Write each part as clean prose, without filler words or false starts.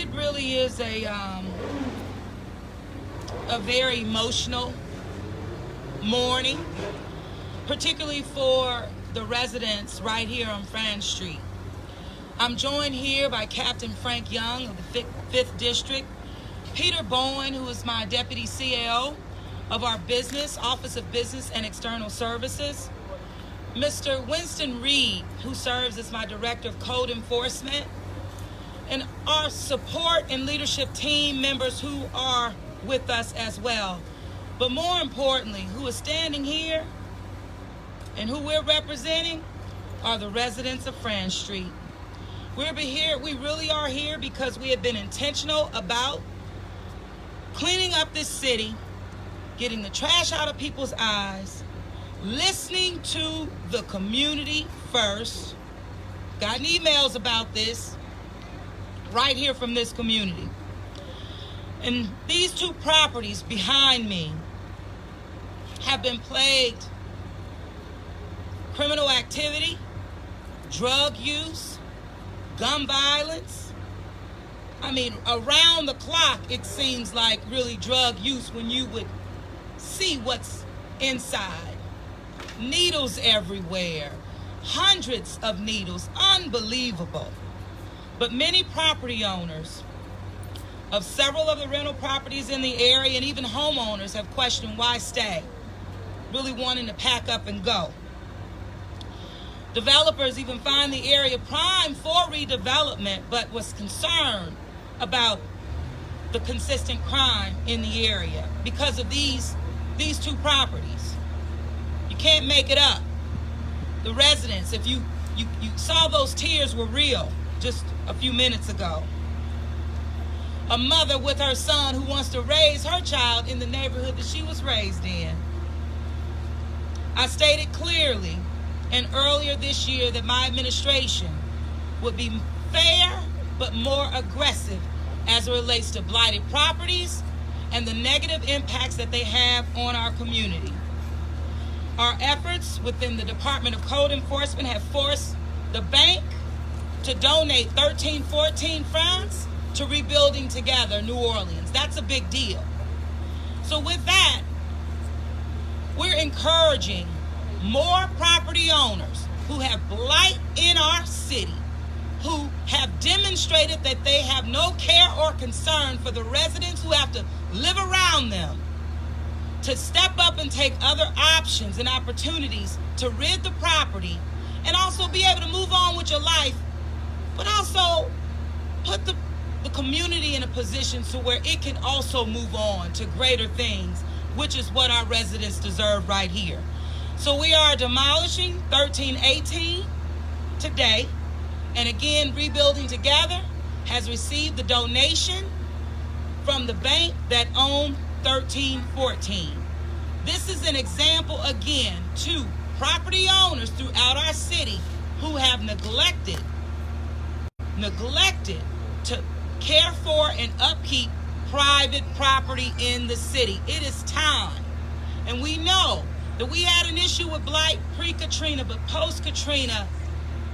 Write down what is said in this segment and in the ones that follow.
it really is a very emotional morning, particularly for the residents right here on France Street. I'm joined here by Captain Frank Young of the 5th District, Peter Bowen, who is my Deputy CAO of our Office of Business and External Services, Mr. Winston Reed, who serves as my Director of Code Enforcement, and our support and leadership team members who are with us as well. But more importantly, who is standing here and who we're representing are the residents of France Street. We really are here because we have been intentional about cleaning up this city, getting the trash out of people's eyes, listening to the community first. Gotten emails about this right here from this community. And these two properties behind me have been plagued criminal activity, drug use, gun violence. I mean, around the clock, it seems like really drug use when you would see what's inside. Needles everywhere, hundreds of needles, unbelievable. But many property owners of several of the rental properties in the area and even homeowners have questioned why stay, really wanting to pack up and go. Developers even find the area prime for redevelopment, but was concerned about the consistent crime in the area because of these two properties. You can't make it up. The residents, if you saw those tears were real just a few minutes ago. A mother with her son who wants to raise her child in the neighborhood that she was raised in. I stated clearly and earlier this year that my administration would be fair but more aggressive as it relates to blighted properties and the negative impacts that they have on our community. Our efforts within the Department of Code Enforcement have forced the bank to donate 1314 francs to Rebuilding Together New Orleans. That's a big deal. So with that, we're encouraging more property owners who have blight in our city, who have demonstrated that they have no care or concern for the residents who have to live around them, to step up and take other options and opportunities to rid the property and also be able to move on with your life, but also put the community in a position to where it can also move on to greater things, which is what our residents deserve right here. So we are demolishing 1318 today. And again, Rebuilding Together has received the donation from the bank that owned 1314. This is an example again to property owners throughout our city who have neglected to care for and upkeep private property in the city. It is time. And we know that we had an issue with blight pre-Katrina, but post-Katrina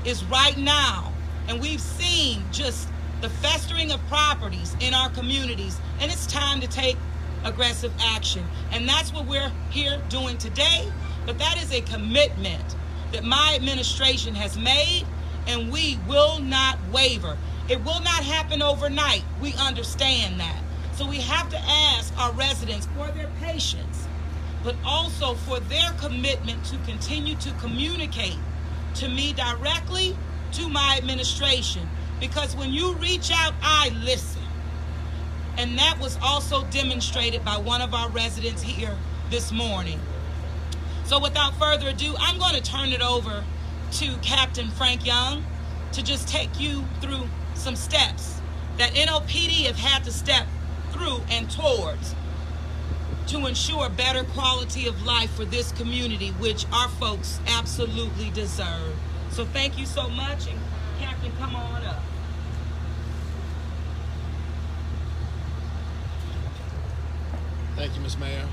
is right now. And we've seen just the festering of properties in our communities, and it's time to take aggressive action. And that's what we're here doing today. But that is a commitment that my administration has made, and we will not waver. It will not happen overnight. We understand that. So we have to ask our residents for their patience, but also for their commitment to continue to communicate to me directly, to my administration. Because when you reach out, I listen. And that was also demonstrated by one of our residents here this morning. So without further ado, I'm going to turn it over to Captain Frank Young to just take you through some steps that NOPD have had to step through and towards to ensure better quality of life for this community, which our folks absolutely deserve. So thank you so much, and Captain, come on up. Thank you, Ms. Mayor.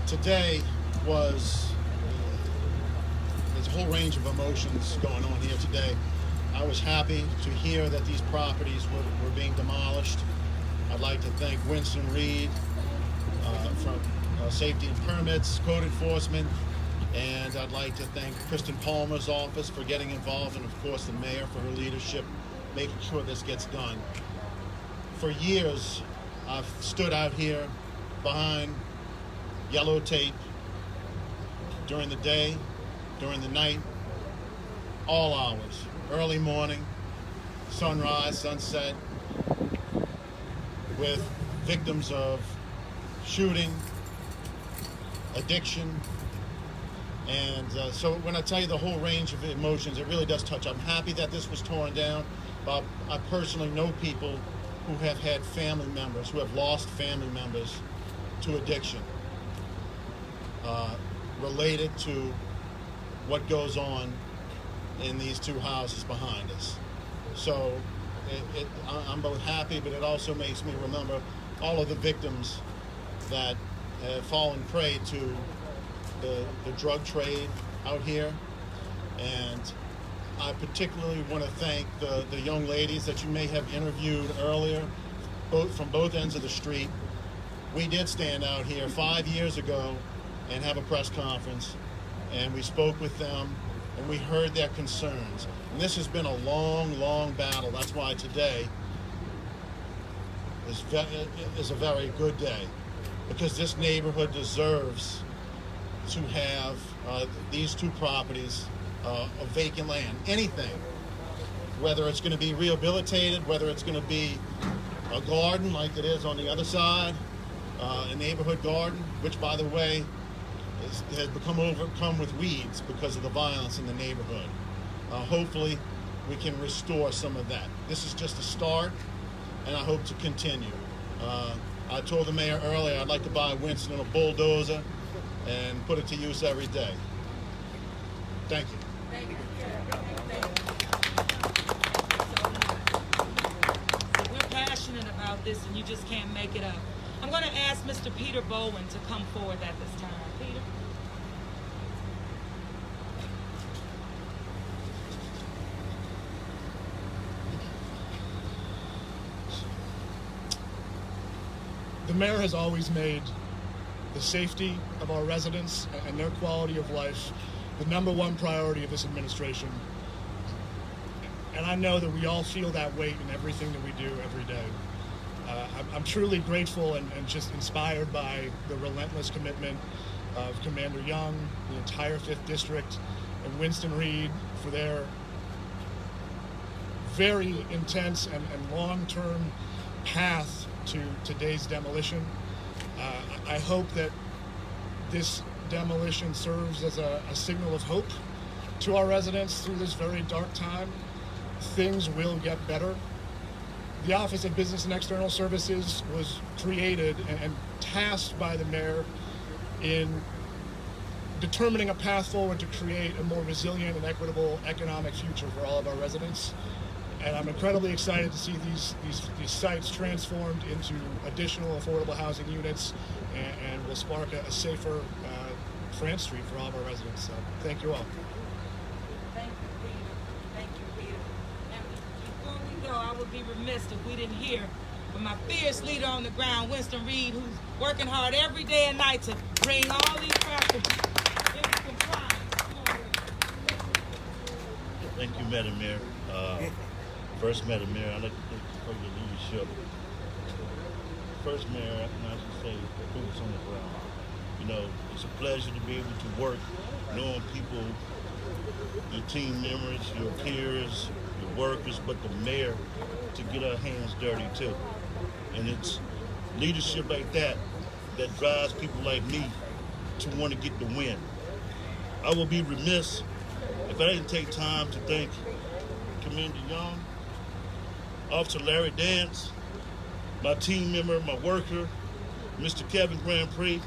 Today was, there's a whole range of emotions going on here today. I was happy to hear that these properties were being demolished. I'd like to thank Winston Reed from Safety and Permits, Code Enforcement, and I'd like to thank Kristen Palmer's office for getting involved, and of course the mayor for her leadership, making sure this gets done. For years, I've stood out here behind yellow tape during the day, during the night, all hours, early morning, sunrise, sunset, with victims of shooting, addiction, and so when I tell you the whole range of emotions, it really does touch. I'm happy that this was torn down, but I personally know people who have had family members, who have lost family members to addiction, related to what goes on in these two houses behind us. So I'm both happy, but it also makes me remember all of the victims that have fallen prey to the drug trade out here. And I particularly want to thank the young ladies that you may have interviewed earlier, from both ends of the street. We did stand out here 5 years ago and have a press conference, and we spoke with them, and we heard their concerns. And this has been a long, long battle. That's why today is a very good day, because this neighborhood deserves to have these two properties of vacant land. Anything, whether it's going to be rehabilitated, whether it's going to be a garden like it is on the other side, a neighborhood garden, which, by the way, has become overcome with weeds because of the violence in the neighborhood. Hopefully, we can restore some of that. This is just a start, and I hope to continue. I told the mayor earlier I'd like to buy Winston a bulldozer and put it to use every day. Thank you. Thank you. So we're passionate about this, and you just can't make it up. I'm going to ask Mr. Peter Bowen to come forward at this time. Peter? The mayor has always made the safety of our residents and their quality of life the number one priority of this administration. And I know that we all feel that weight in everything that we do every day. I'm truly grateful and just inspired by the relentless commitment of Commander Young, the entire 5th District, and Winston Reed for their very intense and long-term path to today's demolition. I hope that this demolition serves as a signal of hope to our residents through this very dark time. Things will get better. The Office of Business and External Services was created and tasked by the mayor in determining a path forward to create a more resilient and equitable economic future for all of our residents. And I'm incredibly excited to see these sites transformed into additional affordable housing units, and will spark a safer France Street for all of our residents. So thank you all. Thank you, Peter. Thank you, Peter. And before we go, I would be remiss if we didn't hear from my fierce leader on the ground, Winston Reed, who's working hard every day and night to bring all these properties into compliance. Thank you, Madam Mayor. First, Madam Mayor, I'd like to thank you for your leadership. First, Mayor, I should say, boots on the ground. You know, it's a pleasure to be able to work, knowing people, your team members, your peers, your workers, but the mayor, to get our hands dirty too. And it's leadership like that that drives people like me to want to get the win. I will be remiss if I didn't take time to thank Commander Young, Officer Larry Dance, my team member, my worker, Mr. Kevin Grand Prix,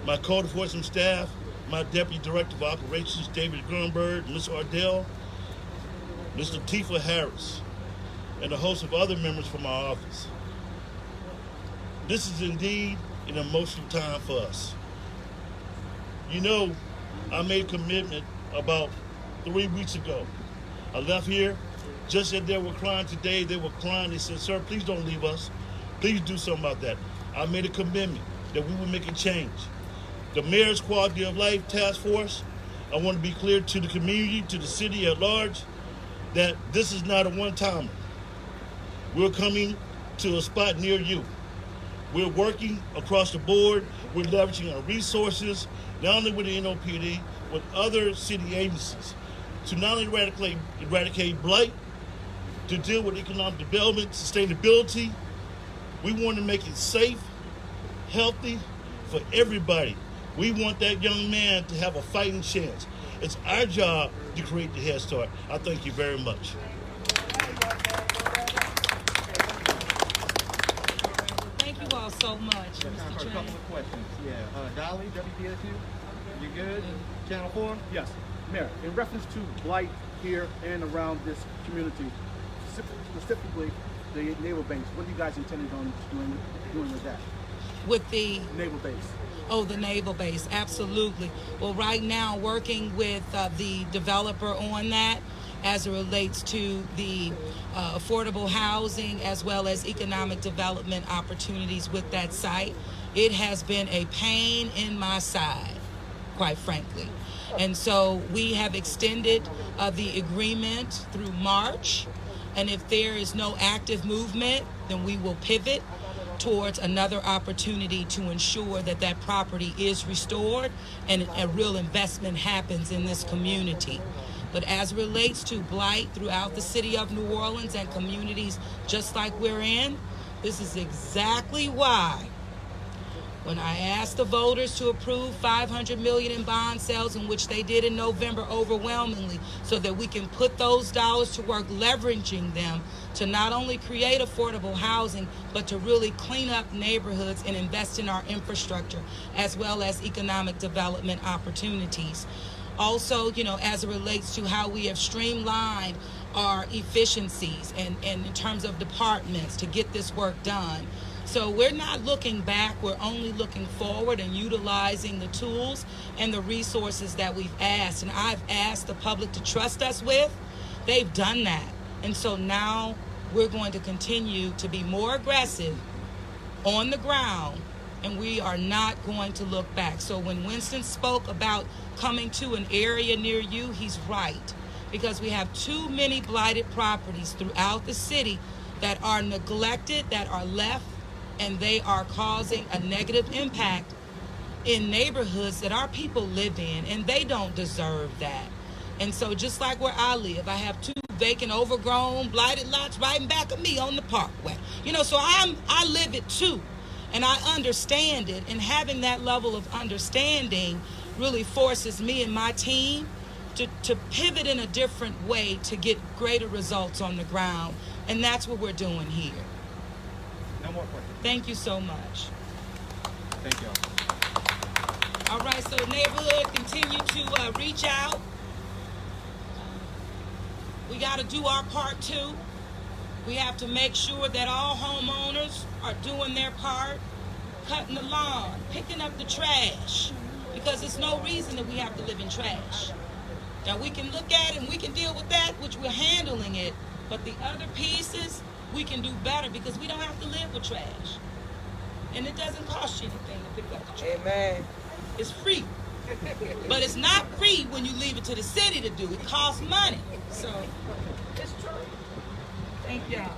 my code enforcement staff, my Deputy Director of Operations, David Grunberg, Ms. Ardell, Ms. Latifah Harris, and a host of other members from our office. This is indeed an emotional time for us. You know, I made a commitment about 3 weeks ago I left here, just as they were crying today, they were crying. They said, sir, please don't leave us. Please do something about that. I made a commitment that we would make a change. The Mayor's Quality of Life Task Force, I want to be clear to the community, to the city at large, that this is not a one-timer. We're coming to a spot near you. We're working across the board. We're leveraging our resources, not only with the NOPD, with other city agencies, to not only eradicate blight, to deal with economic development, sustainability. We want to make it safe, healthy for everybody. We want that young man to have a fighting chance. It's our job to create the Head Start. I thank you very much. Thank you all so much, Yes, time Mr. for a Chairman. couple of questions. Yeah, Dolly, WPSU, you good? Channel 4? Yes, Mayor, in reference to blight here and around this community, specifically the naval base, what do you guys intended on doing with that? With the Naval base. Oh, the naval base, absolutely. Well, right now, working with the developer on that as it relates to the affordable housing as well as economic development opportunities with that site. It has been a pain in my side, quite frankly. And so we have extended the agreement through March. And if there is no active movement, then we will pivot towards another opportunity to ensure that that property is restored and a real investment happens in this community. But as it relates to blight throughout the city of New Orleans and communities just like we're in, this is exactly why when I asked the voters to approve $500 million in bond sales, in which they did in November overwhelmingly, so that we can put those dollars to work leveraging them to not only create affordable housing, but to really clean up neighborhoods and invest in our infrastructure, as well as economic development opportunities. Also, as it relates to how we have streamlined our efficiencies and in terms of departments to get this work done. So we're not looking back, we're only looking forward and utilizing the tools and the resources that we've asked. And I've asked the public to trust us with. They've done that. And so now we're going to continue to be more aggressive on the ground, and we are not going to look back. So when Winston spoke about coming to an area near you, he's right. Because we have too many blighted properties throughout the city that are neglected, that are left, and they are causing a negative impact in neighborhoods that our people live in, and they don't deserve that. And so just like where I live, I have 2 vacant, overgrown, blighted lots right in back of me on the parkway. So I live it too, and I understand it, and having that level of understanding really forces me and my team to pivot in a different way to get greater results on the ground, and that's what we're doing here. No more questions. Thank you so much. Thank you. All right, so neighborhood, continue to reach out. We got to do our part too. We have to make sure that all homeowners are doing their part, cutting the lawn, picking up the trash, because there's no reason that we have to live in trash. Now we can look at it and we can deal with that, which we're handling it, but the other pieces, we can do better because we don't have to live with trash. And it doesn't cost you anything to pick up the trash. Amen. It's free. But it's not free when you leave it to the city to do. It costs money. So, it's true. Thank y'all.